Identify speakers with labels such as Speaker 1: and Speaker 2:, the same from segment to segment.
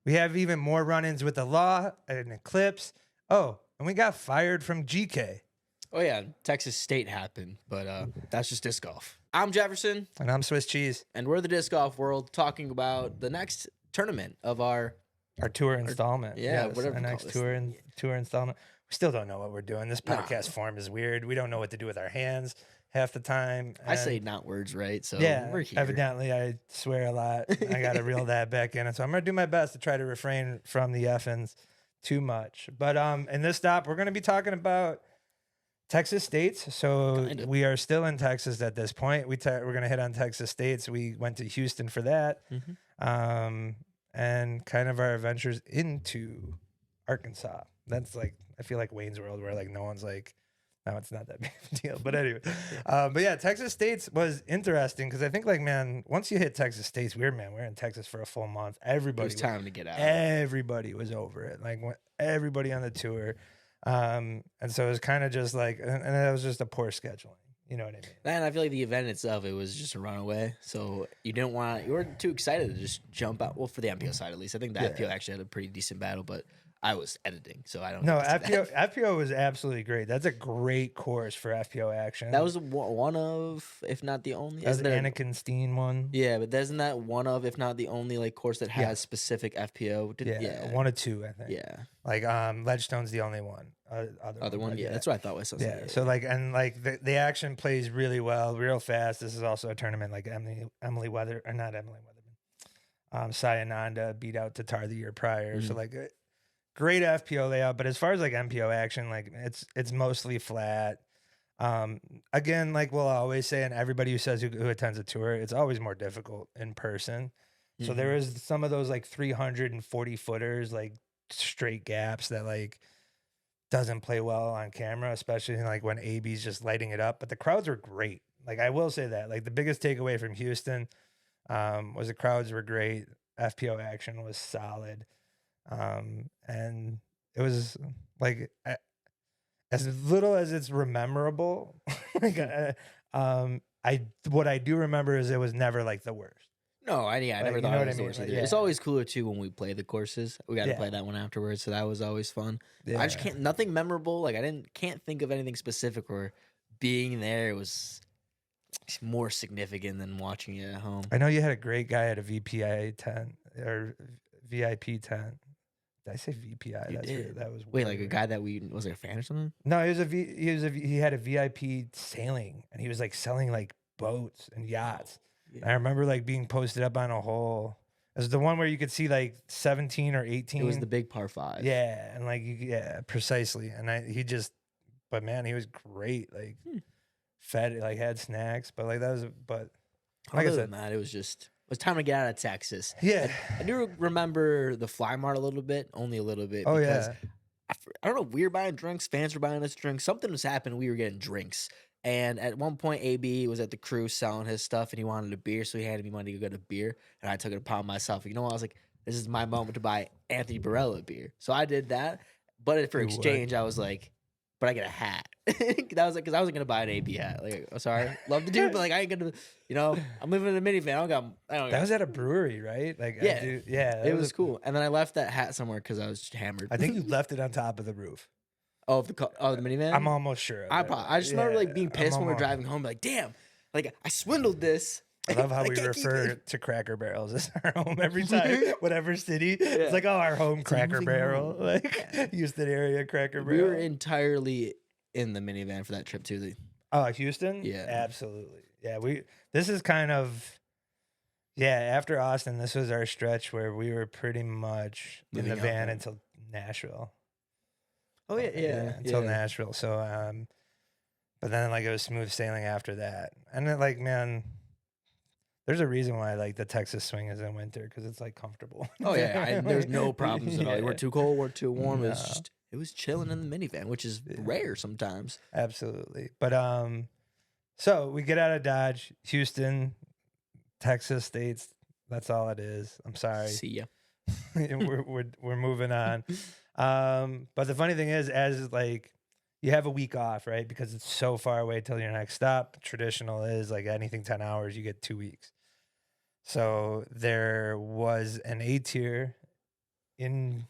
Speaker 1: We have even more run-ins with the law, an eclipse. Oh, and we got fired from GK.
Speaker 2: Oh yeah, Texas State happened, but that's just disc golf. I'm Jefferson,
Speaker 1: And I'm Swiss Cheese.
Speaker 2: and we're the disc golf world talking about the next tournament of our
Speaker 1: tour installment.
Speaker 2: whatever
Speaker 1: our
Speaker 2: we
Speaker 1: next
Speaker 2: call this.
Speaker 1: tour installment. We still don't know what we're doing. This podcast form is weird. We don't know what to do with our hands half the time.
Speaker 2: I say not words right, so
Speaker 1: yeah,
Speaker 2: we're here.
Speaker 1: evidently I swear a lot. I got to reel that back in. And so I'm going to do my best to try to refrain from the effings too much. But in this stop, we're going to be talking about Texas States. So
Speaker 2: Kind of.
Speaker 1: we are still in Texas at this point. We're going to hit on Texas States. We went to Houston for that. And kind of our adventures into Arkansas. That's like, I feel like Wayne's World, where like no one's like, no, it's not that big of a deal. But anyway, but yeah, Texas States was interesting because I think like, man, once you hit Texas States, we're in Texas for a full month. Everybody,
Speaker 2: it was time to get out.
Speaker 1: Everybody was over it. Like everybody on the tour. And so it was kind of just like, and that was just a poor scheduling. You know what I mean?
Speaker 2: And I feel like the event itself, it was just a runaway. So you weren't too excited to just jump out. Well, for the MPO side at least, I think the FPO actually had a pretty decent battle, but I was editing, so I don't know.
Speaker 1: No, FPO was absolutely great. That's a great course for FPO action.
Speaker 2: That was one of, if not the only.
Speaker 1: That was the Anakin Steen one.
Speaker 2: Yeah, but isn't that one of, if not the only, like course that has specific FPO?
Speaker 1: One or two, I think.
Speaker 2: Yeah,
Speaker 1: like Ledgestone's the only one.
Speaker 2: Other one, yeah, that's what I thought was.
Speaker 1: Yeah, so like, and like the action plays really well, real fast. This is also a tournament like Emily Weather, or not Emily Weatherman. Sayananda beat out Tatar the year prior, so like great FPO layout. But as far as like MPO action, like it's mostly flat. Again, like we'll always say, and everybody who says who attends a tour, it's always more difficult in person. So there is some of those like 340 footers, like straight gaps that like doesn't play well on camera, especially like when AB's just lighting it up. But the crowds were great. Like I will say that. Like the biggest takeaway from Houston was the crowds were great. FPO action was solid. And it was like as little as it's rememberable. Like what I do remember is it was never like the worst.
Speaker 2: No, I never thought it was the worst either. It's
Speaker 1: Yeah.
Speaker 2: always cooler too when we play the courses. We got to play that one afterwards, so that was always fun.
Speaker 1: Yeah.
Speaker 2: I just nothing memorable. Like can't think of anything specific where being there was more significant than watching it at home.
Speaker 1: I know you had a great guy at a VPI tent or VIP tent. Did I say VPI?
Speaker 2: You did.
Speaker 1: Weird. That was
Speaker 2: Wait,
Speaker 1: weird.
Speaker 2: like a guy that was like a fan or something?
Speaker 1: No, he had a VIP sailing, and he was like selling like boats and yachts.
Speaker 2: Yeah.
Speaker 1: I remember like being posted up on a hole. It was the one where you could see like 17 or 18.
Speaker 2: It was the big par 5.
Speaker 1: Yeah, and like precisely. And but man, he was great. Like fed, like had snacks, but like that was. But like
Speaker 2: Other
Speaker 1: I said,
Speaker 2: than that, it was time to get out of Texas.
Speaker 1: Yeah,
Speaker 2: I do remember the Fly Mart a little bit, only a little bit.
Speaker 1: Oh,
Speaker 2: because
Speaker 1: yeah.
Speaker 2: I don't know. We were buying drinks. Fans were buying us drinks. Something was happening. We were getting drinks. And at one point, AB was at the cruise selling his stuff, and he wanted a beer, so he handed me money to go get a beer. And I took it upon myself. You know what? I was like, this is my moment to buy Anthony Barella a beer. So I did that. But for exchange, I was like, but I get a hat. That was like, because I wasn't gonna buy an AB hat. Like, oh, sorry, love the dude, but like I ain't gonna, I'm living in a minivan. I don't got.
Speaker 1: That was at a brewery, right? Like,
Speaker 2: yeah, it was cool. And then I left that hat somewhere because I was just hammered.
Speaker 1: I think you left it on top of the roof.
Speaker 2: Oh, the minivan.
Speaker 1: I'm almost sure.
Speaker 2: I just remember like being pissed when we were driving home. Like, damn, like I swindled this.
Speaker 1: I love how we refer to Cracker Barrels as our home every time, whatever city. It's like, oh, our home Cracker Barrel, like Houston area Cracker Barrel.
Speaker 2: We were entirely in the minivan for that trip too.
Speaker 1: Oh, Houston?
Speaker 2: Yeah,
Speaker 1: absolutely. Yeah, this is kind of, after Austin, this was our stretch where we were pretty much in the van until Nashville.
Speaker 2: Oh yeah,
Speaker 1: until Nashville. So, but then like it was smooth sailing after that, and then like, man, there's a reason why like the Texas swing is in winter because it's like comfortable.
Speaker 2: Oh yeah, there's no problems at all. We're too cold, we're too warm.
Speaker 1: No.
Speaker 2: It was chilling in the minivan, which is rare sometimes.
Speaker 1: Absolutely, but so we get out of Dodge, Houston, Texas States. That's all it is. I'm sorry.
Speaker 2: See ya.
Speaker 1: we're moving on. But the funny thing is, as like you have a week off, right? Because it's so far away till your next stop. Traditional is like anything 10 hours, you get 2 weeks. So there was an A tier in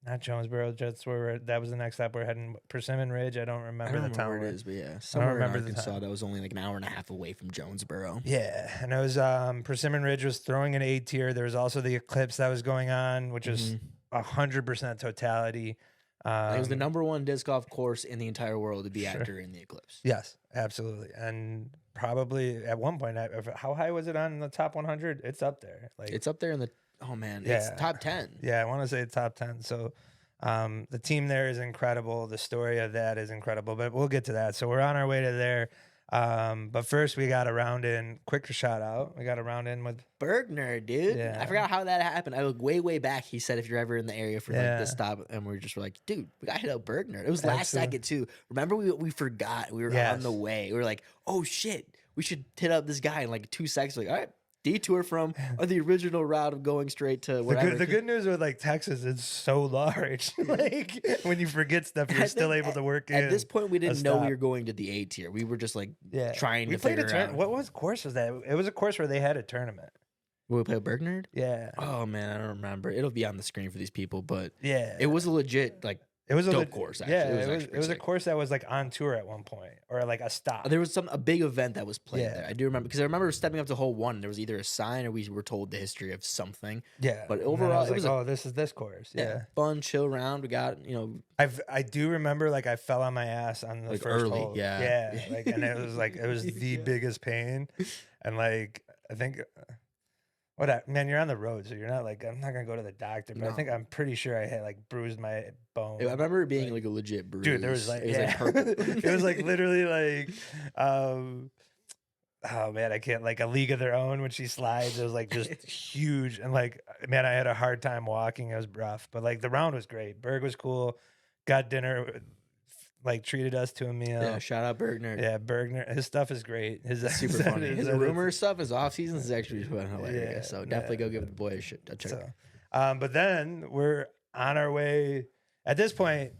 Speaker 1: not Jonesboro. That's where that was the next stop. We're heading Persimmon Ridge. I don't
Speaker 2: I
Speaker 1: remember
Speaker 2: don't
Speaker 1: the
Speaker 2: remember
Speaker 1: town.
Speaker 2: where it
Speaker 1: where-
Speaker 2: is, but yeah, somewhere in
Speaker 1: remember the
Speaker 2: Arkansas
Speaker 1: time.
Speaker 2: that was only like an hour and a half away from Jonesboro.
Speaker 1: Yeah, and it was Persimmon Ridge was throwing an A tier. There was also the eclipse that was going on, which was 100% totality.
Speaker 2: It was the number one disc golf course in the entire world to be
Speaker 1: Sure.
Speaker 2: at during the eclipse.
Speaker 1: Yes, absolutely, and probably at one point, how high was it on the top 100? It's up there. Like
Speaker 2: It's up there in the it's
Speaker 1: Yeah.
Speaker 2: top 10.
Speaker 1: Yeah, I want to say top 10. So the team there is incredible. The story of that is incredible, but we'll get to that. So we're on our way to there. But first we got a round in, quick shout out. We got a round in with
Speaker 2: Bergner, dude.
Speaker 1: Yeah.
Speaker 2: I forgot how that happened. I look way back. He said if you're ever in the area for like
Speaker 1: Yeah.
Speaker 2: this stop, and we're just like, dude, we got to hit up Bergner. It was last
Speaker 1: Absolutely.
Speaker 2: second too. Remember we forgot we were on
Speaker 1: Yes.
Speaker 2: the way. We were like, oh shit, we should hit up this guy in like 2 seconds. Like, all right, detour from the original route of going straight to whatever.
Speaker 1: the good news with like Texas, it's so large. Like when you forget stuff, you're
Speaker 2: I
Speaker 1: still
Speaker 2: think
Speaker 1: able to work in.
Speaker 2: At this point, we didn't know we
Speaker 1: stop.
Speaker 2: were going to the A tier. We were just like
Speaker 1: Yeah,
Speaker 2: trying
Speaker 1: we
Speaker 2: to
Speaker 1: played a
Speaker 2: figure out.
Speaker 1: tournament. What course was that? It was a course where they had a tournament.
Speaker 2: Will we play Bergner?
Speaker 1: Yeah,
Speaker 2: Oh man, I don't remember. It'll be on the screen for these people, but
Speaker 1: yeah.
Speaker 2: it was a legit like
Speaker 1: It was a
Speaker 2: dope course, actually.
Speaker 1: Yeah,
Speaker 2: It was
Speaker 1: it
Speaker 2: actually
Speaker 1: was a
Speaker 2: sick.
Speaker 1: course that was like on tour at one point, or like a stop.
Speaker 2: there was a big event that was played
Speaker 1: Yeah.
Speaker 2: there. I do remember because I remember stepping up to hole 1. There was either a sign or we were told the history of something.
Speaker 1: Yeah,
Speaker 2: But
Speaker 1: and then
Speaker 2: overall,
Speaker 1: I was
Speaker 2: it
Speaker 1: like,
Speaker 2: was a-
Speaker 1: oh, this is this course. Yeah,
Speaker 2: fun, chill round. We got
Speaker 1: I do remember like I fell on my ass on the
Speaker 2: Like,
Speaker 1: first
Speaker 2: early,
Speaker 1: hole.
Speaker 2: yeah.
Speaker 1: yeah, like and it was the
Speaker 2: Yeah.
Speaker 1: biggest pain, and like I think. Man, you're on the road, so you're not like I'm not gonna go to the doctor, but I
Speaker 2: No.
Speaker 1: think I'm pretty sure I had like bruised my bone.
Speaker 2: I remember it being like a legit bruise.
Speaker 1: Dude, there was like
Speaker 2: it was
Speaker 1: yeah.
Speaker 2: like purple.
Speaker 1: It was like literally like oh man, I can't like a league of their own when she slides. It was like just huge. And like man, I had a hard time walking. It was rough. But like the round was great. Berg was cool. Got dinner, like treated us to a meal.
Speaker 2: Yeah, shout out Bergner.
Speaker 1: Yeah, Bergner. His stuff is great. His
Speaker 2: It's super funny. His rumor stuff, his off seasons is actually fun, hilarious.
Speaker 1: Yeah,
Speaker 2: So definitely
Speaker 1: yeah.
Speaker 2: go give the boy a check.
Speaker 1: So, but then we're on our way. At this point,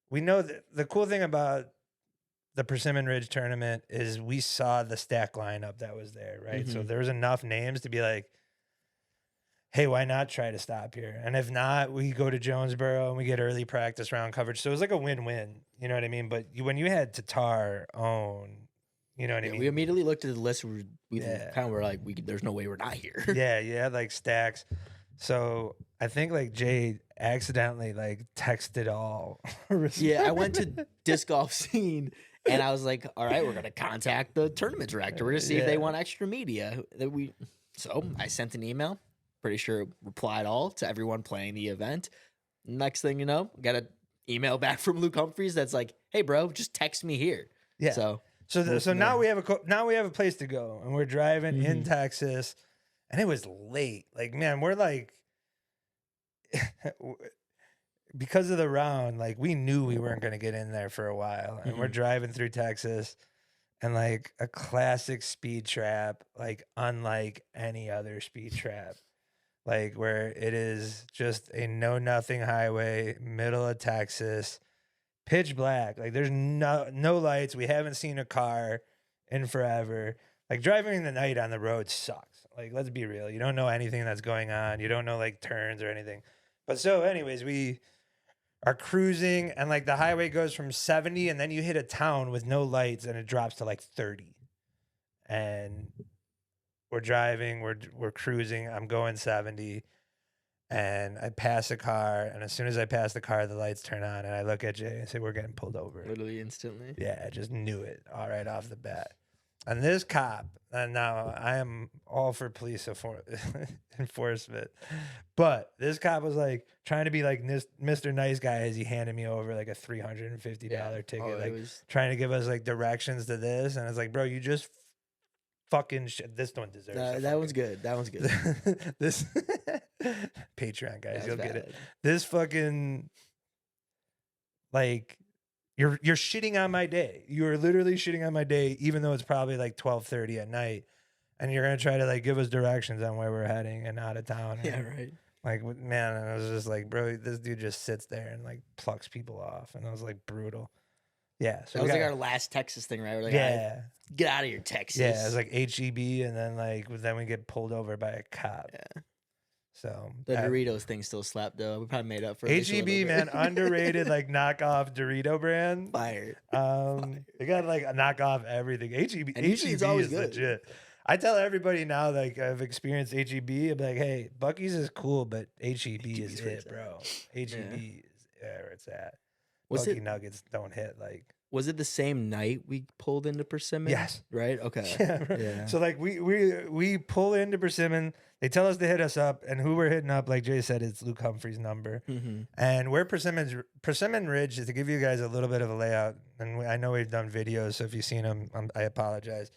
Speaker 1: we know that the cool thing about the Persimmon Ridge tournament is we saw the stack lineup that was there, right? So
Speaker 2: Mhm.
Speaker 1: there was enough names to be like, hey, why not try to stop here? And if not, we go to Jonesboro and we get early practice round coverage. So it was like a win-win, you know what I mean? But when you had Tatar, Own, you know what I mean?
Speaker 2: We immediately looked at the list. We
Speaker 1: Yeah.
Speaker 2: kind of were like, there's no way we're not here.
Speaker 1: Yeah, you had like stacks. So I think like Jay accidentally like texted all.
Speaker 2: Yeah, I went to disc golf scene and I was like, all right, we're gonna contact the tournament director. We're gonna see if they
Speaker 1: Yeah.
Speaker 2: want extra media. So I sent an email, pretty sure it replied all to everyone playing the event. Next thing you know, got an email back from Luke Humphreys that's like, hey bro, just text me here.
Speaker 1: Yeah.
Speaker 2: So
Speaker 1: So now
Speaker 2: Yeah.
Speaker 1: we have a place to go, and we're driving in
Speaker 2: Mhm.
Speaker 1: Texas, and it was late. Like man, we're like because of the round, like we knew we weren't going to get in there for a while, and we're
Speaker 2: Mhm.
Speaker 1: driving through Texas, and like a classic speed trap, like unlike any other speed trap, like where it is just a know nothing highway, middle of Texas, pitch black. Like there's no lights. We haven't seen a car in forever. Like driving in the night on the road sucks. Like let's be real. You don't know anything that's going on. You don't know like turns or anything. But so anyways, we are cruising and like the highway goes from 70 and then you hit a town with no lights and it drops to like 30. And we're driving, we're cruising. I'm going 70 and I pass a car, and as soon as I pass the car, the lights turn on and I look at Jay and say, we're getting pulled over.
Speaker 2: literally instantly.
Speaker 1: Yeah, I just knew it all right off the bat. And this cop, and now I am all for police enforcement, but this cop was like trying to be like Mr. Nice Guy as he handed me over like a $350 ticket,
Speaker 2: Oh, it
Speaker 1: like
Speaker 2: was
Speaker 1: trying to give us like directions to this. And it's like, bro, you just fucking shit. This one deserves it.
Speaker 2: that one's good. That one's good.
Speaker 1: This Patreon guys,
Speaker 2: That's
Speaker 1: you'll get it.
Speaker 2: valid.
Speaker 1: This fucking like you're shitting on my day. You are literally shitting on my day, even though it's probably like 12:30 at night, and you're gonna try to like give us directions on where we're heading and out of town.
Speaker 2: Yeah,
Speaker 1: and,
Speaker 2: right.
Speaker 1: Like man, and I was just like, bro, this dude just sits there and like plucks people off, and I was like brutal. Yeah, so
Speaker 2: That
Speaker 1: we
Speaker 2: was like
Speaker 1: got-
Speaker 2: our last Texas thing, right? We're like, all right,
Speaker 1: yeah,
Speaker 2: get out of here, Texas.
Speaker 1: yeah. It was like HEB, and then we get pulled over by a cop.
Speaker 2: Yeah.
Speaker 1: So
Speaker 2: The Doritos thing still slapped though. We probably made up for
Speaker 1: HEB, man, underrated like knockoff Dorito brand.
Speaker 2: Fire.
Speaker 1: They got like a knockoff everything. HEB,
Speaker 2: And usually it's always
Speaker 1: is
Speaker 2: good.
Speaker 1: legit. I tell everybody now, like I've experienced HEB. I'm like, hey, Buc-ee's is cool, but HEB is it, bro. HEB is where it's at. Bucky Nuggets don't hit like.
Speaker 2: Was it the same night we pulled into Presimmon?
Speaker 1: Yes.
Speaker 2: Right. Okay.
Speaker 1: Yeah. So like we pull into Presimmon. They tell us to hit us up, and who we're hitting up, like Jay said, it's Luke Humphrey's number. And where Persimmon Ridge, to give you guys a little bit of a layout, and I know we've done videos, so if you've seen them, I apologize.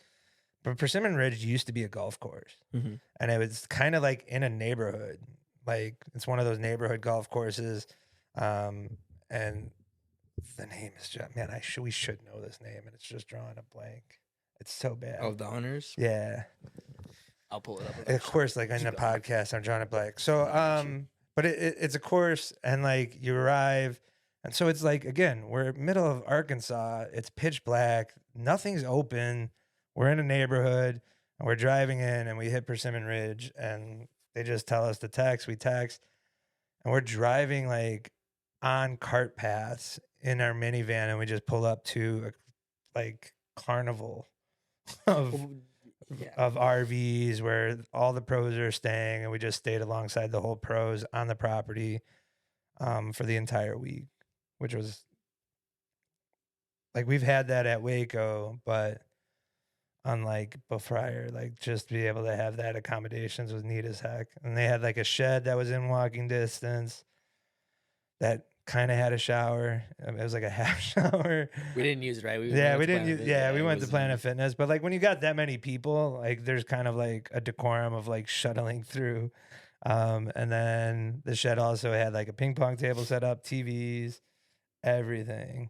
Speaker 1: But Persimmon Ridge used to be a golf course, and it was kind of like in a neighborhood. Like it's one of those neighborhood golf courses, and the name is just, man, we should know this name, and it's just drawing a blank. It's so bad.
Speaker 2: Oh, the Hunters?
Speaker 1: Yeah.
Speaker 2: I'll pull it up.
Speaker 1: Of course, like in the podcast, I'm drawing a blank. So, but it's a course, and like you arrive, and so it's like, again, we're middle of Arkansas. It's pitch black. Nothing's open. We're in a neighborhood, and we're driving in, and we hit Persimmon Ridge, and they just tell us to text. We text, and we're driving like on cart paths in our minivan, and we just pull up to a like carnival of RVs where all the pros are staying, and we just stayed alongside the whole pros on the property for the entire week, which was like, we've had that at Waco, but unlike Beaufrier, like just to be able to have that accommodations was neat as heck. And they had like a shed that was in walking distance that kind of had a shower. It was like a half shower.
Speaker 2: We didn't use it, right?
Speaker 1: We went to Planet Fitness. But like when you got that many people, like there's kind of like a decorum of like shuttling through. And then the shed also had like a ping pong table set up, TVs, everything.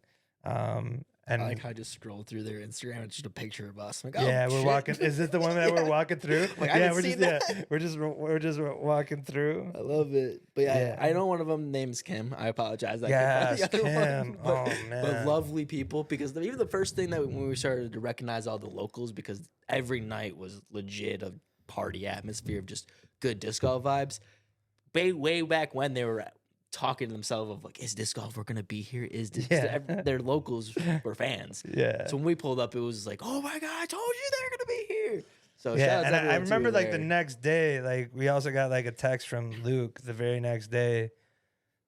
Speaker 1: And
Speaker 2: I like how I just scroll through their Instagram. It's just a picture of us. I'm like, oh,
Speaker 1: yeah, we're
Speaker 2: shit.
Speaker 1: walking. Is this the one that we're walking through?
Speaker 2: Like,
Speaker 1: yeah, we're just walking through.
Speaker 2: I love it. But yeah, I know one of them name's Kim. I apologize.
Speaker 1: Yes, Kim.
Speaker 2: But,
Speaker 1: oh man,
Speaker 2: but lovely people. Because even the first thing that when we started to recognize all the locals, because every night was legit a party atmosphere of just good disc golf vibes. Way back when they were talking to themselves of like, is disc golf we're gonna be here? Is this their locals were fans?
Speaker 1: Yeah.
Speaker 2: So when we pulled up, it was like, oh my god, I told you they're gonna be here. So
Speaker 1: yeah, and I remember like the next day, like we also got like a text from Luke the very next day,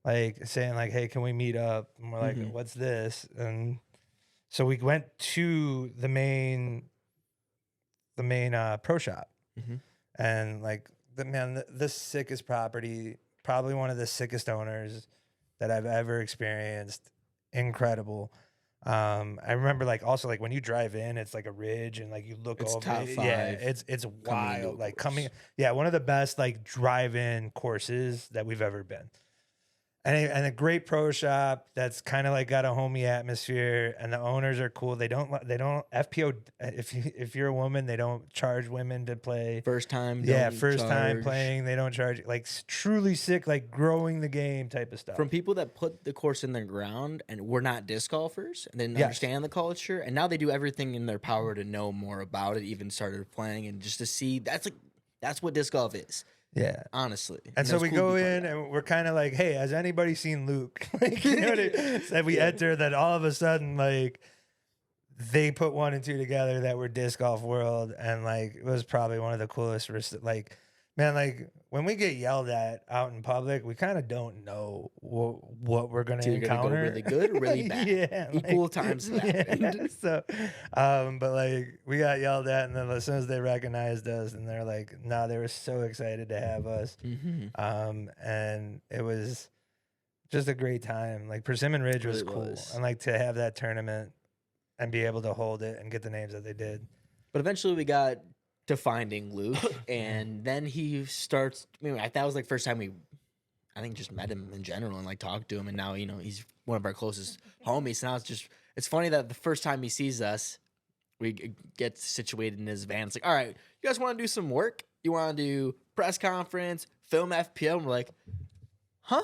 Speaker 1: like saying like, hey, can we meet up? And we're like, what's this? And so we went to the main pro shop, and like the sickest property. Probably one of the sickest owners that I've ever experienced. Incredible. I remember like also like when you drive in, it's like a ridge and like you look over.
Speaker 2: Top 5.
Speaker 1: Yeah, it's wild. Like one of the best like drive-in courses that we've ever been. And a great pro shop that's kind of like got a homey atmosphere, and the owners are cool. They don't FPO. If you're a woman, they don't charge women to play.
Speaker 2: First time
Speaker 1: playing. They don't charge. Like truly sick, like growing the game type of stuff.
Speaker 2: From people that put the course in the ground and were not disc golfers and didn't understand the culture, and now they do everything in their power to know more about it. Even started playing, and just to see that's what disc golf is.
Speaker 1: Yeah,
Speaker 2: honestly.
Speaker 1: And so we go in and we're kind of like, hey, has anybody seen Luke? Like, you know what I mean? So we enter, that all of a sudden, like, they put 1 and 2 together that were disc golf world, and like it was probably one of the coolest. Like, man, like when we get yelled at out in public, we kind of don't know what we're gonna encounter.
Speaker 2: Go really good or really bad.
Speaker 1: Yeah,
Speaker 2: equal times that.
Speaker 1: Yeah. So, but like we got yelled at, and then as soon as they recognized us, and they're like, "No," they were so excited to have us. And it was just a great time. Like Persimmon Ridge was cool, and like to have that tournament and be able to hold it and get the names that they did.
Speaker 2: But eventually, we got to finding Luke, and then he starts. I mean, that was like first time I think just met him in general and like talked to him, and now he's one of our closest homies. So now it's funny that the first time he sees us, we get situated in his van. It's like, all right, you guys want to do some work? You want to do press conference, film FPO? And we're like, huh?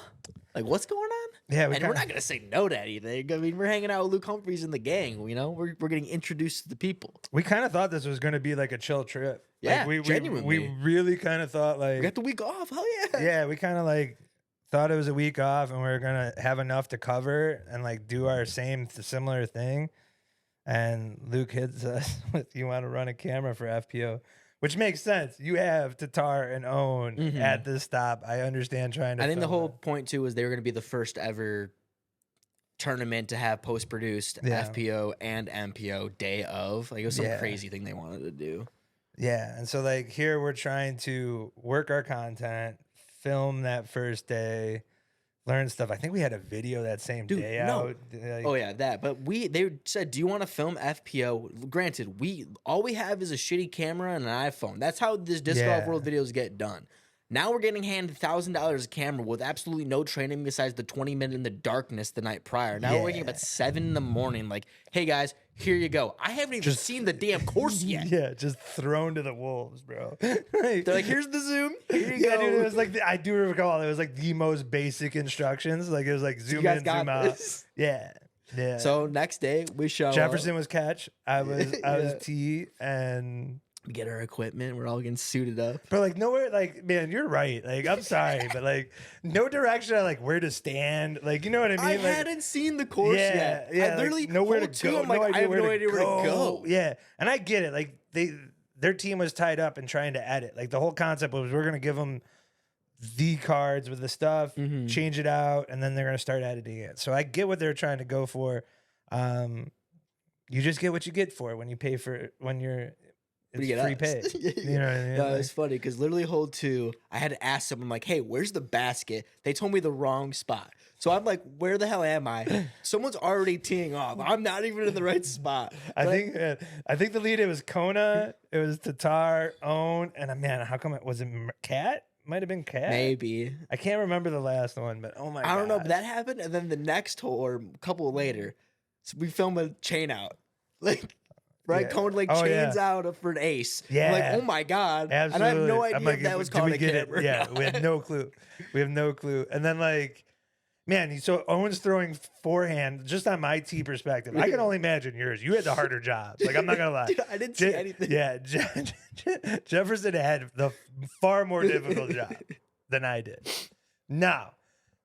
Speaker 2: Like, what's going on?
Speaker 1: Yeah,
Speaker 2: we're not gonna say no to anything. I mean, we're hanging out with Luke Humphreys and the gang. We're getting introduced to the people.
Speaker 1: We kind of thought this was going to be like a chill trip.
Speaker 2: Yeah,
Speaker 1: we
Speaker 2: genuinely.
Speaker 1: really kind of thought
Speaker 2: We
Speaker 1: like,
Speaker 2: got the week off. Hell yeah.
Speaker 1: yeah, we kind of like thought it was a week off and we were gonna have enough to cover and like do our similar thing. And Luke hits us with, "You want to run a camera for FPO?" Which makes sense. You have Tatar and Own at this stop. I understand trying to.
Speaker 2: I think the
Speaker 1: film
Speaker 2: whole
Speaker 1: it.
Speaker 2: point too was they were going to be the first ever tournament to have post produced
Speaker 1: Yeah.
Speaker 2: FPO and MPO day of. Like it was some
Speaker 1: Yeah.
Speaker 2: crazy thing they wanted to do.
Speaker 1: Yeah, and so like here we're trying to work our content, film that first day, learn stuff. I think we had a video that same
Speaker 2: Dude,
Speaker 1: day
Speaker 2: no.
Speaker 1: out. Like,
Speaker 2: Oh yeah, that. But they said, "Do you want to film FPO?" Granted, all we have is a shitty camera and an iPhone. That's how this disc golf
Speaker 1: Yeah.
Speaker 2: world videos get done. Now we're getting handed $1,000 a camera with absolutely no training besides the 20-minute in the darkness the night prior. Now we're waking up at 7 in the morning. Like, hey guys, here you go. I haven't even seen the damn course yet.
Speaker 1: Yeah, just thrown to the wolves, bro. Like,
Speaker 2: They're like, here's the zoom. Here you
Speaker 1: yeah,
Speaker 2: go.
Speaker 1: dude, it was like I do recall it was like the most basic instructions. Like it was like zoom
Speaker 2: guys
Speaker 1: in,
Speaker 2: got
Speaker 1: zoom out.
Speaker 2: this.
Speaker 1: Yeah, yeah.
Speaker 2: So next day we show
Speaker 1: Jefferson
Speaker 2: up.
Speaker 1: was catch. I was
Speaker 2: Yeah.
Speaker 1: T, and
Speaker 2: We get our equipment. We're all getting suited up.
Speaker 1: but like nowhere. Like man, you're right. Like I'm sorry, but like no direction on like where to stand. Like you know what I mean?
Speaker 2: I
Speaker 1: like,
Speaker 2: hadn't seen the course yet.
Speaker 1: Yeah,
Speaker 2: I literally
Speaker 1: like, nowhere to
Speaker 2: hold two,
Speaker 1: go.
Speaker 2: I'm like, I have no idea where to go.
Speaker 1: Yeah, and I get it. Like their team was tied up and trying to edit. Like the whole concept was we're gonna give them the cards with the stuff, change it out, and then they're gonna start editing it. So I get what they're trying to go for. You just get what you get for when you pay for when you're. It's
Speaker 2: You get
Speaker 1: free
Speaker 2: us.
Speaker 1: pay. You know what I mean?
Speaker 2: No,
Speaker 1: Like,
Speaker 2: it's funny because literally hold two, I had to ask someone like, "Hey, where's the basket?" They told me the wrong spot, so I'm like, "Where the hell am I?" Someone's already teeing off. I'm not even in the right spot.
Speaker 1: I
Speaker 2: But
Speaker 1: think the lead it was Kona, it was Tatar, Own, and man, how come it was it Cat? Might have been Cat.
Speaker 2: maybe
Speaker 1: I can't remember the last one, but oh my god.
Speaker 2: I don't know. But that happened, and then the next hole or a couple later, so we film a chain out, like. Right,
Speaker 1: Yeah.
Speaker 2: Cone like
Speaker 1: Oh,
Speaker 2: chains
Speaker 1: yeah.
Speaker 2: out for an ace. I'm
Speaker 1: Yeah.
Speaker 2: like, oh my god!
Speaker 1: Absolutely.
Speaker 2: And I have no
Speaker 1: I'm
Speaker 2: idea
Speaker 1: like,
Speaker 2: if that was
Speaker 1: did
Speaker 2: called
Speaker 1: we
Speaker 2: a
Speaker 1: get
Speaker 2: camera.
Speaker 1: it? Yeah, we have no clue. We have no clue. And then like, man, so Owen's throwing forehand just on my tee perspective. I can only imagine yours. You had the harder job. Like I'm not gonna lie.
Speaker 2: Dude, I didn't see anything.
Speaker 1: Yeah, Jefferson had the far more difficult job than I did. Now,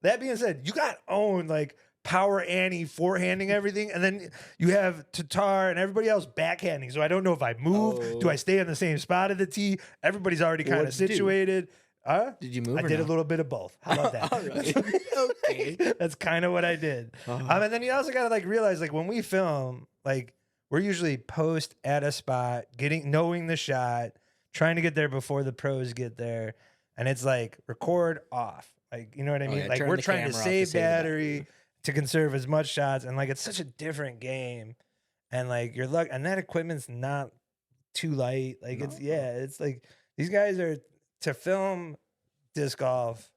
Speaker 1: that being said, you got Owen like power Annie forehanding everything, and then you have Tatar and everybody else backhanding. So I don't know if I move. Do I stay on the same spot at the tee? Everybody's already kind of
Speaker 2: what'd you do?
Speaker 1: situated.
Speaker 2: Did you move?
Speaker 1: I
Speaker 2: or
Speaker 1: did a
Speaker 2: no?
Speaker 1: little bit of both. How about that?
Speaker 2: All right. Okay.
Speaker 1: That's kind of what I did. And then you also got to like realize like when we film, like we're usually post at a spot, knowing the shot, trying to get there before the pros get there, and it's like record off. Like you know what I mean?
Speaker 2: yeah,
Speaker 1: Like
Speaker 2: turn
Speaker 1: we're
Speaker 2: the
Speaker 1: trying to
Speaker 2: camera off to
Speaker 1: save
Speaker 2: save the
Speaker 1: battery to conserve as much shots, and like it's such a different game, and like your luck, and that equipment's not too light. Like it's like these guys are to film disc golf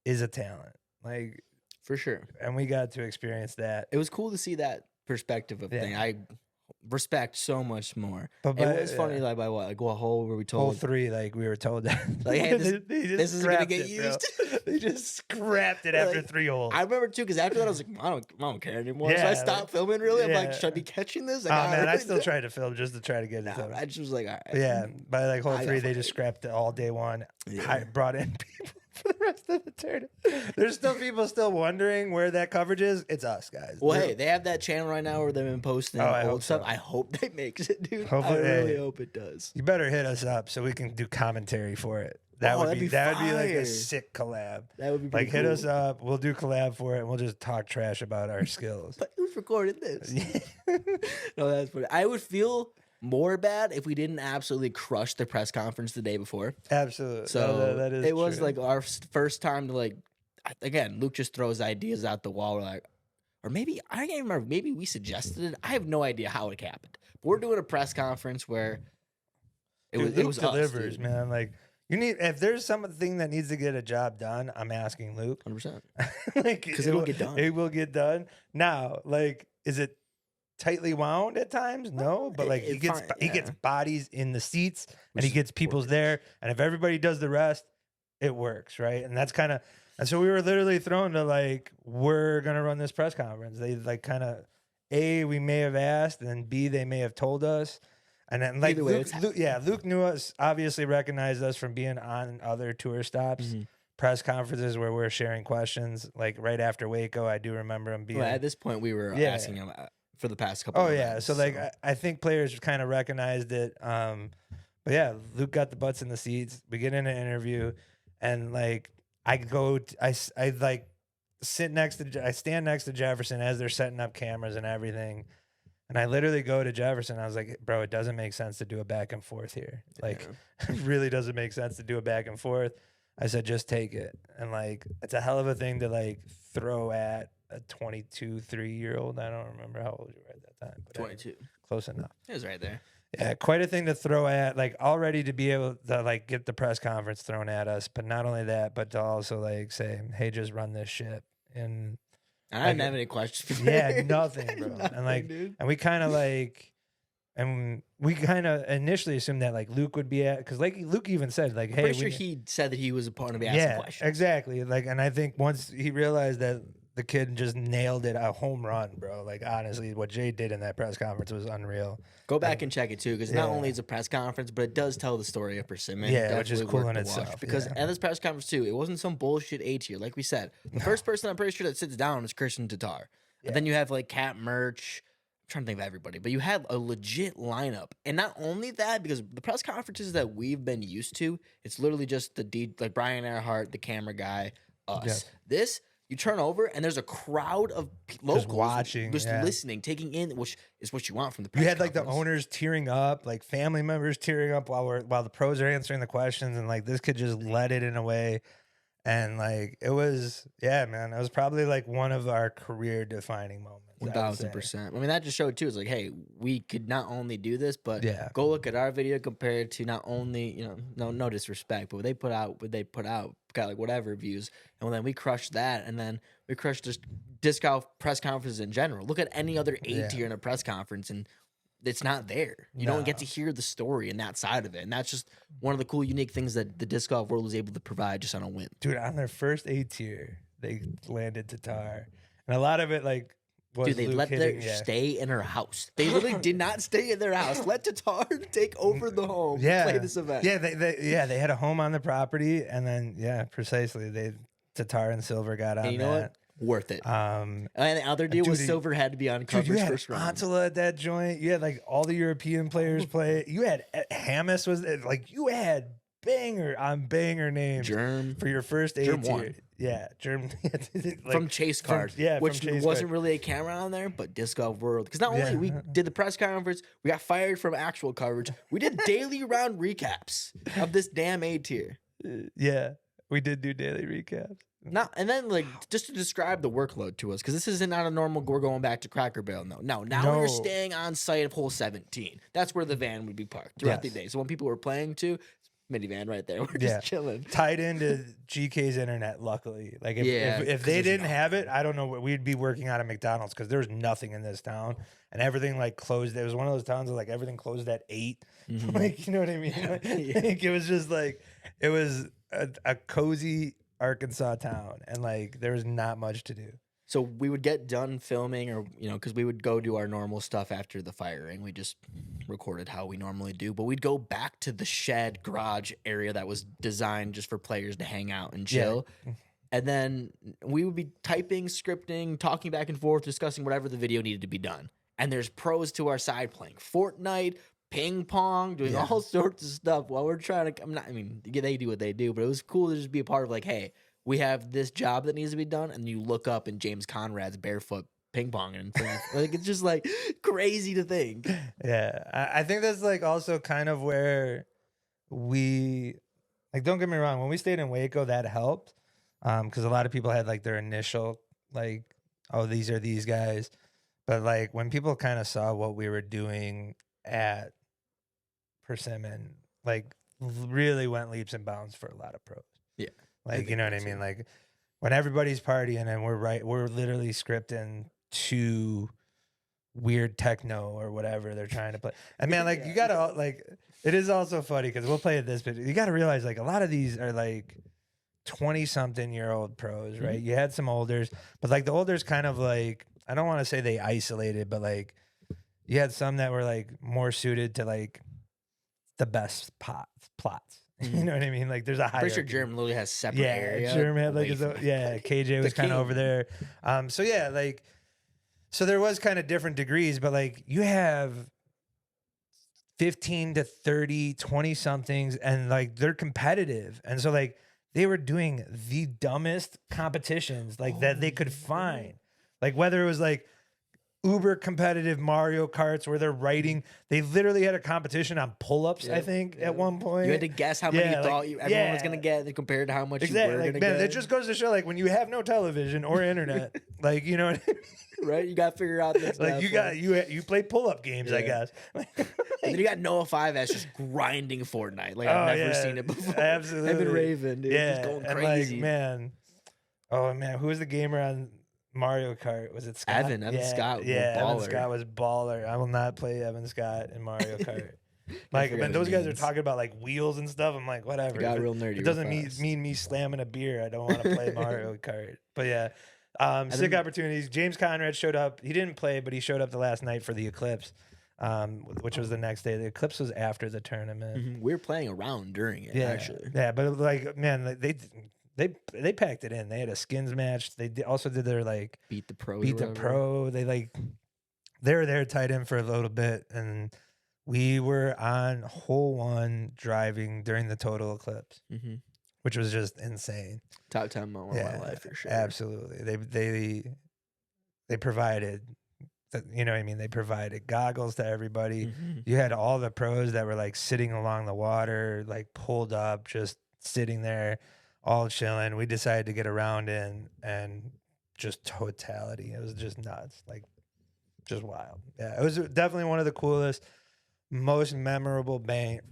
Speaker 1: is a talent. Like
Speaker 2: For sure.
Speaker 1: and we got to experience that.
Speaker 2: It was cool to see that perspective of
Speaker 1: Yeah.
Speaker 2: thing. I respect so much more.
Speaker 1: But
Speaker 2: It was funny, like by what? Like what hole were we
Speaker 1: Hole
Speaker 2: told?
Speaker 1: 3, like we were told that.
Speaker 2: Like, hey,
Speaker 1: They just
Speaker 2: this is gonna
Speaker 1: scrapped
Speaker 2: get
Speaker 1: it, bro.
Speaker 2: used.
Speaker 1: They just scrapped it after
Speaker 2: Like,
Speaker 1: 3 holes.
Speaker 2: I remember too, because after that I was like, I don't care anymore. So
Speaker 1: Yeah,
Speaker 2: I stopped filming. Really, I'm like,
Speaker 1: yeah.
Speaker 2: should I be catching this?
Speaker 1: Oh
Speaker 2: Like,
Speaker 1: man, I
Speaker 2: really
Speaker 1: still
Speaker 2: don't-
Speaker 1: tried to film just to try to get it.
Speaker 2: Nah,
Speaker 1: filmed.
Speaker 2: I just was like, all right.
Speaker 1: But yeah, by like hole
Speaker 2: I got
Speaker 1: 3, they just
Speaker 2: fucking-
Speaker 1: scrapped it all day one.
Speaker 2: Yeah.
Speaker 1: Brought in people for the rest of the tournament. There's still people still wondering where that coverage is. It's us, guys.
Speaker 2: Well,
Speaker 1: We're-
Speaker 2: hey, they have that channel right now where they've been posting
Speaker 1: I hope
Speaker 2: old stuff.
Speaker 1: so.
Speaker 2: I hope that makes it, dude.
Speaker 1: Hopefully-
Speaker 2: I really
Speaker 1: hey.
Speaker 2: hope it does.
Speaker 1: You better hit us up so we can do commentary for it. That would
Speaker 2: that'd
Speaker 1: be
Speaker 2: be
Speaker 1: that would be like
Speaker 2: fire.
Speaker 1: a sick collab.
Speaker 2: That would be
Speaker 1: Like
Speaker 2: pretty
Speaker 1: hit
Speaker 2: cool.
Speaker 1: us up. We'll do collab for it, and we'll just talk trash about our skills.
Speaker 2: But who's recording this? No, that's funny. I would feel more bad if we didn't absolutely crush the press conference the day before.
Speaker 1: Absolutely.
Speaker 2: So
Speaker 1: that is
Speaker 2: it was
Speaker 1: true.
Speaker 2: like our first time to like. Again, Luke just throws ideas out the wall. We're like, or maybe I can't remember. Maybe we suggested it. I have no idea how it happened. But we're doing a press conference where it
Speaker 1: Dude,
Speaker 2: was
Speaker 1: Luke
Speaker 2: us,
Speaker 1: delivers,
Speaker 2: dude.
Speaker 1: man. Like you need if there's something that needs to get a job done, I'm asking Luke.
Speaker 2: 100%.
Speaker 1: Like
Speaker 2: 'Cause it'll get done.
Speaker 1: It will get done. Now, like, is it tightly wound at times? No, but like he
Speaker 2: It's
Speaker 1: gets
Speaker 2: fine,
Speaker 1: he gets
Speaker 2: yeah.
Speaker 1: bodies in the seats and
Speaker 2: Which
Speaker 1: he
Speaker 2: is
Speaker 1: gets people's there. And if everybody does the rest, it works, right? And that's kind of and so we were literally thrown to like, we're gonna run this press conference. They like kind of A, we may have asked, and then B, they may have told us. And then like
Speaker 2: Either way, it's
Speaker 1: Luke knew us, obviously recognized us from being on other tour stops, press conferences where we're sharing questions. Like right after Waco, I do remember him being.
Speaker 2: Well, at this point, we were asking him for the past couple.
Speaker 1: Oh
Speaker 2: of
Speaker 1: yeah,
Speaker 2: events,
Speaker 1: so like I think players kind of recognized it. But yeah, Luke got the butts in the seats. We get in an interview, and like I like stand next to Jefferson as they're setting up cameras and everything. And I literally go to Jefferson. I was like, bro, it doesn't make sense to do a back and forth here. Like, it really doesn't make sense to do a back and forth. I said, just take it. And like, it's a hell of a thing to like throw at a 22, 3-year-old. I don't remember how old you were at that time. But
Speaker 2: 22.
Speaker 1: Close enough.
Speaker 2: It was right there.
Speaker 1: Yeah, quite a thing to throw at. Like, already to be able to like get the press conference thrown at us. But not only that, but to also like say, hey, just run this shit. And
Speaker 2: I didn't have any questions.
Speaker 1: Yeah, nothing, bro.
Speaker 2: Nothing,
Speaker 1: and like,
Speaker 2: dude.
Speaker 1: and we kind of like, and we kind of initially assumed that like Luke would be at, because like Luke even said like, hey,
Speaker 2: pretty sure he said that he was a part of asking questions.
Speaker 1: Exactly. Like, and I think once he realized that the kid just nailed it, a home run, bro. Like honestly, what Jay did in that press conference was unreal.
Speaker 2: Go back and check it too, because not only is it a press conference, but it does tell the story of Persimmon.
Speaker 1: Yeah, which is cool in itself.
Speaker 2: Because at this press conference too, it wasn't some bullshit A tier. Like we said, the first person I'm pretty sure that sits down is Christian Tatar. And then you have like Cat Merch. I'm trying to think of everybody, but you have a legit lineup. And not only that, because the press conferences that we've been used to, it's literally just like Brian Earhart, the camera guy, us.
Speaker 1: Yes.
Speaker 2: This, you turn over and there's a crowd of locals
Speaker 1: just watching,
Speaker 2: just listening, taking in, which is what you want from the press
Speaker 1: You had like
Speaker 2: conference.
Speaker 1: the owners tearing up, like family members tearing up while the pros are answering the questions, and like this kid just let it in a way. And like it was, man, it was probably like one of our career defining moments.
Speaker 2: 1,000%. I mean, that just showed too. It's like, hey, we could not only do this, but go look at our video compared to not only, no disrespect, but what they put out, got like whatever views, and then we crushed that, and then we crushed just disc golf press conferences in general. Look at any other A tier in a press conference, and it's not there. You don't get to hear the story and that side of it. And that's just one of the cool, unique things that the disc golf world was able to provide just on a whim.
Speaker 1: Dude, on their first A tier, they landed Tatar. And a lot of it, like, was
Speaker 2: Dude, they
Speaker 1: Luke
Speaker 2: let
Speaker 1: hitting,
Speaker 2: their stay in her house. They literally did not stay in their house. Let Tatar take over the home and play this event.
Speaker 1: Yeah, they had a home on the property. And then, precisely, Tatar and Silver got on
Speaker 2: and you know
Speaker 1: that.
Speaker 2: what? Worth it. And the other deal was Silver had to be on coverage first round.
Speaker 1: Antela at that joint. You had like all the European players play. You had Hamas was like you had banger on banger names for your first A tier. Yeah, Germ
Speaker 2: like, from Chase Card. Which wasn't really a camera on there, but Disc Golf World. Because not only we did the press conference, we got fired from actual coverage. We did daily round recaps of this damn A tier.
Speaker 1: Yeah, we did do daily recaps.
Speaker 2: And then like just to describe the workload to us, because this isn't not a normal. We're going back to Cracker Barrel. No. We're staying on site of hole 17. That's where the van would be parked throughout the day. So when people were playing too, minivan right there. We're just chilling.
Speaker 1: Tied into GK's internet. Luckily, like if they didn't have it, I don't know. We'd be working out of McDonald's because there's nothing in this town and everything like closed. It was one of those towns where like everything closed at 8. Like you know what I mean? Like, it was just like it was a cozy Arkansas town, and like there was not much to do.
Speaker 2: So we would get done filming, or because we would go do our normal stuff after the firing. We just recorded how we normally do, but we'd go back to the shed garage area that was designed just for players to hang out and chill. And then we would be typing, scripting, talking back and forth, discussing whatever the video needed to be done. And there's pros to our side playing Fortnite, ping pong, doing all sorts of stuff while we're trying to. They do what they do, but it was cool to just be a part of like, hey, we have this job that needs to be done, and you look up and James Conrad's barefoot ping ponging and things. Like it's just like crazy to think.
Speaker 1: Yeah, I think that's like also kind of where we like. Don't get me wrong, when we stayed in Waco, that helped because a lot of people had like their initial like, oh, these are these guys, but like when people kind of saw what we were doing at Persimmon, like really went leaps and bounds for a lot of pros.
Speaker 2: Yeah.
Speaker 1: Like, you know what I mean? Like when everybody's partying and we're literally scripting to weird techno or whatever they're trying to play. And man, like you gotta like, it is also funny because we'll play at this, but you gotta realize like a lot of these are like 20-something-year-old pros, right? You had some olders, but like the olders kind of like, I don't want to say they isolated, but like, you had some that were like more suited to like the best plots. You know what I mean? Like there's a hierarchy.
Speaker 2: Pretty sure Germ literally has separate
Speaker 1: Yeah,
Speaker 2: area.
Speaker 1: Germ had like
Speaker 2: away
Speaker 1: his
Speaker 2: from
Speaker 1: own, yeah. KJ was kind of over there. So yeah, like so there was kind of different degrees, but like you have 15 to 30, 20 somethings, and like they're competitive, and so like they were doing the dumbest competitions like that they could find, like whether it was like uber competitive Mario Karts where they're writing. They literally had a competition on pull-ups, I think, at one point.
Speaker 2: You had to guess how many you
Speaker 1: like,
Speaker 2: thought everyone was gonna get compared to how much you were
Speaker 1: like,
Speaker 2: gonna
Speaker 1: man,
Speaker 2: get.
Speaker 1: it just goes to show, like, when you have no television or internet, like, you know what I mean?
Speaker 2: Right? You got to figure out this.
Speaker 1: Like, you play pull-up games, I guess.
Speaker 2: And then you got Noah 5S just grinding Fortnite. Like, I've never seen it before.
Speaker 1: Absolutely.
Speaker 2: Him and Raven, dude, just going crazy.
Speaker 1: Like, man, who was the gamer on Mario Kart? Was it Scott?
Speaker 2: Evan Scott.
Speaker 1: Yeah,
Speaker 2: baller.
Speaker 1: Evan Scott was baller. I will not play Evan Scott in Mario Kart. Like, when those guys are talking about like wheels and stuff, I'm like, whatever.
Speaker 2: It got real nerdy.
Speaker 1: It doesn't mean me slamming a beer. I don't want to play Mario Kart. But yeah, sick opportunities. James Conrad showed up. He didn't play, but he showed up the last night for the eclipse, which was the next day. The eclipse was after the tournament.
Speaker 2: We were playing around during it, actually.
Speaker 1: Yeah, but like, man, they packed it in. They had a skins match. They also did their like
Speaker 2: beat the pro.
Speaker 1: They were there tied in for a little bit, and we were on hole 1 driving during the total eclipse, which was just insane.
Speaker 2: Top 10 moment of my life for sure.
Speaker 1: Absolutely. They provided, you know what I mean? They provided goggles to everybody. You had all the pros that were like sitting along the water, like pulled up, just sitting there, all chilling. We decided to get around in, and just totality. It was just nuts, like just wild. Yeah, it was definitely one of the coolest, most memorable bank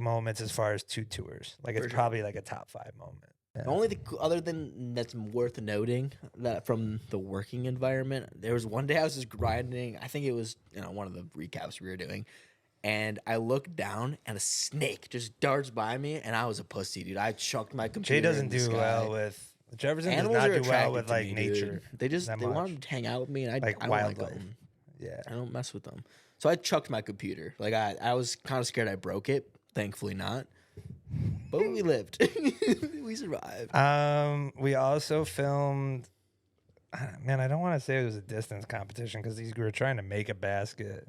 Speaker 1: moments as far as 2 tours. Like it's probably like a top 5 moment. Yeah.
Speaker 2: The only thing other than that's worth noting that from the working environment, there was one day I was just grinding. I think it was one of the recaps we were doing, and I looked down and a snake just darts by me, and I was a pussy, dude. I chucked my computer.
Speaker 1: Jay doesn't do well with Jefferson. Animals does not do well with like nature.
Speaker 2: They want to hang out with me, and I don't like them.
Speaker 1: Yeah,
Speaker 2: I don't mess with them. So I chucked my computer. Like I was kind of scared I broke it. Thankfully not. But we lived. We survived.
Speaker 1: We also filmed. Man, I don't want to say it was a distance competition because we were trying to make a basket.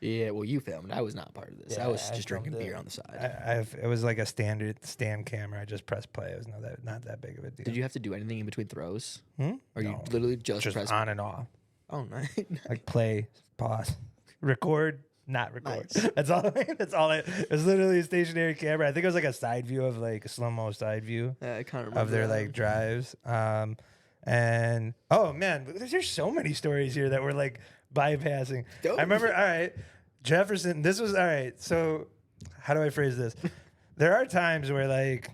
Speaker 2: Yeah, well, you filmed. I was not part of this. I was just drinking beer on the side.
Speaker 1: It was like a standard stand camera. I just pressed play. It was not that big of a deal.
Speaker 2: Did you have to do anything in between throws? Or you
Speaker 1: No.
Speaker 2: literally just press
Speaker 1: on and off?
Speaker 2: Oh, nice.
Speaker 1: Like play, pause, record, not record.
Speaker 2: Nice.
Speaker 1: That's all. It was literally a stationary camera. I think it was like a side view of like a slow-mo side view.
Speaker 2: Yeah, I can't remember
Speaker 1: of their like drives. And oh man, there's so many stories here that were like bypassing. I remember. All right, Jefferson. This was all right. So how do I phrase this? There are times where like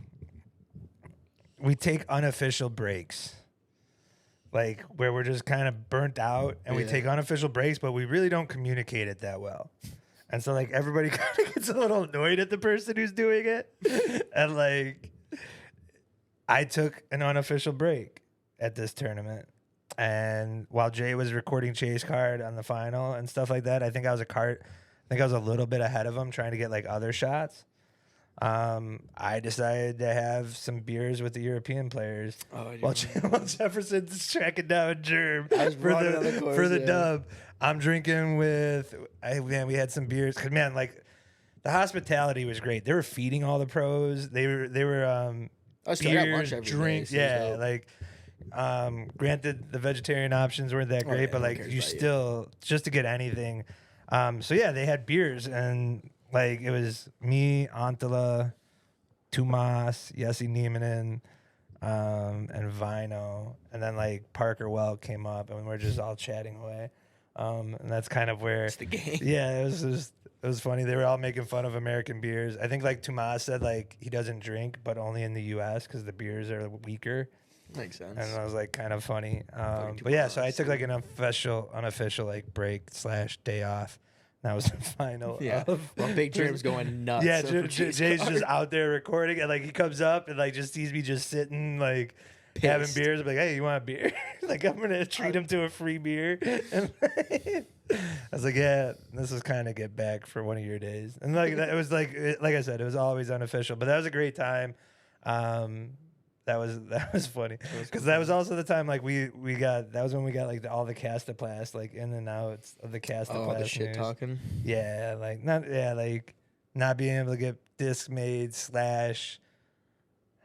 Speaker 1: we take unofficial breaks. Like where we're just kind of burnt out and we take unofficial breaks, but we really don't communicate it that well. And so like everybody kind of gets a little annoyed at the person who's doing it. And like I took an unofficial break at this tournament. And while Jay was recording Chase card on the final and stuff like that, I think I was a little bit ahead of him trying to get like other shots. I decided to have some beers with the European players while Jefferson's tracking down Germ for the dub. I'm drinking with, we had some beers. Cause man, like the hospitality was great. They were feeding all the pros. They were beers, drinks. Yeah. Like, granted the vegetarian options weren't that great, but like you still, just to get anything. So yeah, they had beers and like it was me, Antala, Tumas, Jesse Niemanen, and Vino, and then like Parker Welk came up, and we're just all chatting away. And that's kind of where
Speaker 2: it's the game.
Speaker 1: Yeah, it was funny. They were all making fun of American beers. I think like Tumas said like he doesn't drink, but only in the U.S. because the beers are weaker.
Speaker 2: Makes sense.
Speaker 1: And that was like kind of funny. But yeah, so I took like an unofficial like break / day off. That was the final.
Speaker 2: Yeah. Well, Big Germ's going nuts.
Speaker 1: Yeah, Jay's just out there recording, and like he comes up and like just sees me just sitting like having
Speaker 2: Pissed.
Speaker 1: beers. I'm like, hey, you want a beer? Like, I'm gonna treat him to a free beer. And I was like, yeah, this is kind of get back for one of your days. And like that, it was like I said, it was always unofficial, but that was a great time. That was funny because that was also the time like we got that was when we got like all the Castaplast like in and outs of the Castaplast.
Speaker 2: Oh, the shit
Speaker 1: news.
Speaker 2: talking.
Speaker 1: Yeah, like not being able to get discs made /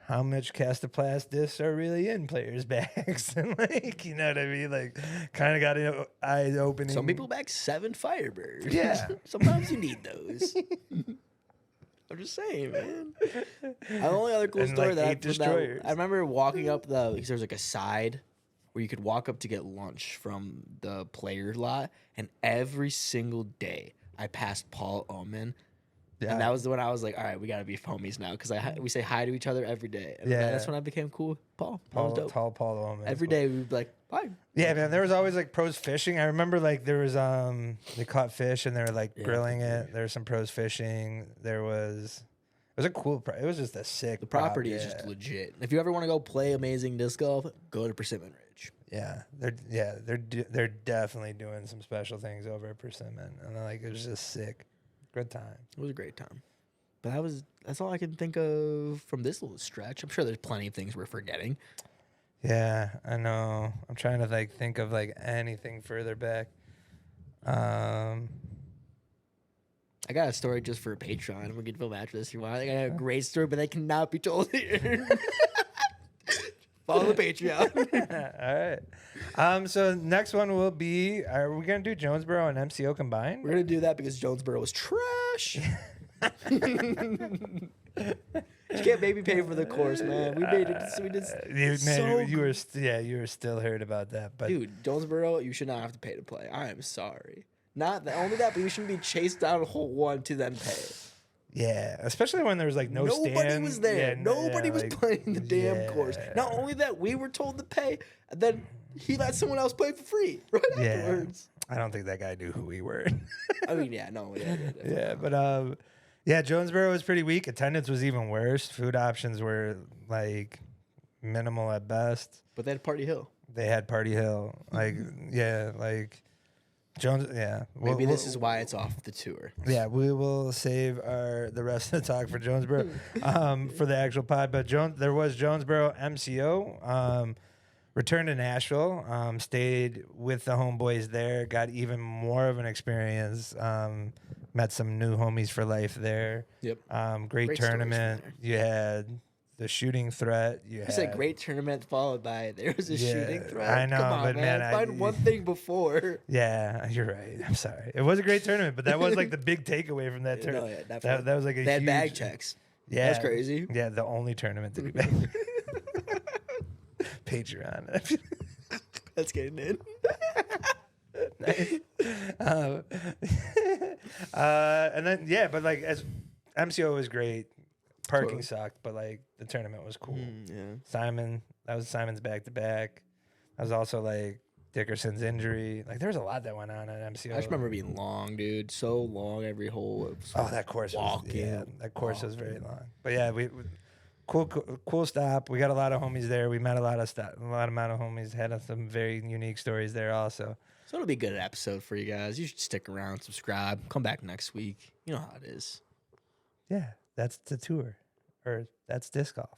Speaker 1: how much Castaplast discs are really in players' bags and like you know what I mean, like kind of got an eye opening.
Speaker 2: Some people back 7 Firebirds.
Speaker 1: Yeah.
Speaker 2: Sometimes you need those. I'm just saying, man. The only other cool
Speaker 1: And,
Speaker 2: story
Speaker 1: like, 8 destroyers.
Speaker 2: I remember walking up because there was like a side where you could walk up to get lunch from the player lot, and every single day I passed Paul Oman.
Speaker 1: Yeah.
Speaker 2: And that was the one I was like, all right, we gotta be homies now because we say hi to each other every day. And
Speaker 1: Yeah.
Speaker 2: that's when I became cool. Paul was dope.
Speaker 1: Tall Paul Oman.
Speaker 2: Every day we'd be like, bye.
Speaker 1: Yeah, man. There was always like pros fishing. I remember like there was they caught fish and they were like grilling it. There was some pros fishing. It was a cool. It was just a sick.
Speaker 2: The property
Speaker 1: prop,
Speaker 2: is
Speaker 1: yeah.
Speaker 2: just legit. If you ever want to go play amazing disc golf, go to Presimmon Ridge.
Speaker 1: They're definitely doing some special things over at Persimmon, and like it was just sick. Good time.
Speaker 2: It was a great time. But that's all I can think of from this little stretch. I'm sure there's plenty of things we're forgetting.
Speaker 1: Yeah, I know. I'm trying to like think of like anything further back.
Speaker 2: I got a story just for Patreon. We can film after this if you want. I got a great story, but that cannot be told here. Follow the Patreon.
Speaker 1: All right. So next one will be: are we gonna do Jonesboro and MCO combined?
Speaker 2: We're gonna do that because Jonesboro was trash. You can't make me pay for the course, man. We made it. We did
Speaker 1: you were still heard about that, but
Speaker 2: dude, Jonesboro, you should not have to pay to play. I am sorry. Not that, only that, but you shouldn't be chased down a hole 1 to then pay.
Speaker 1: yeah, especially when there was like nobody
Speaker 2: was there. Nobody was playing the damn course. Not only that, we were told to pay, and then he let someone else play for free right afterwards.
Speaker 1: I don't think that guy knew who we were.
Speaker 2: I mean, yeah, no,
Speaker 1: Yeah, but yeah, Jonesboro was pretty weak. Attendance was even worse. Food options were like minimal at best.
Speaker 2: But they had Party Hill.
Speaker 1: They had Party Hill. Like Jones. Yeah,
Speaker 2: Maybe this is why it's off the tour.
Speaker 1: Yeah, we will save the rest of the talk for Jonesboro for the actual pod. But there was Jonesboro MCO. Returned to Nashville. Stayed with the homeboys there. Got even more of an experience. Met some new homies for life there.
Speaker 2: Yep.
Speaker 1: Great tournament. You had the shooting threat. You
Speaker 2: said great tournament followed by there was a shooting threat.
Speaker 1: I know,
Speaker 2: Come on,
Speaker 1: but man,
Speaker 2: find one thing before.
Speaker 1: Yeah, you're right. I'm sorry. It was a great tournament, but that was like the big takeaway from that tournament.
Speaker 2: No,
Speaker 1: that was like a
Speaker 2: they had
Speaker 1: huge
Speaker 2: bag checks.
Speaker 1: Yeah,
Speaker 2: that's crazy.
Speaker 1: Yeah, the only tournament to be bag. Patreon.
Speaker 2: That's getting in.
Speaker 1: Nice. And then but like as MCO was great. Parking sucked, but like the tournament was cool.
Speaker 2: Yeah.
Speaker 1: That was Simon's back to back. That was also like Dickerson's injury. Like there was a lot that went on at MCO.
Speaker 2: I just remember being long, dude. So long every hole. It was
Speaker 1: that course
Speaker 2: walking.
Speaker 1: was very long. But yeah, we cool stop. We got a lot of homies there. We met a lot of amount of homies. Had some very unique stories there also.
Speaker 2: So it'll be a good episode for you guys. You should stick around, subscribe, come back next week. You know how it is.
Speaker 1: Yeah, that's the tour, or that's disc golf.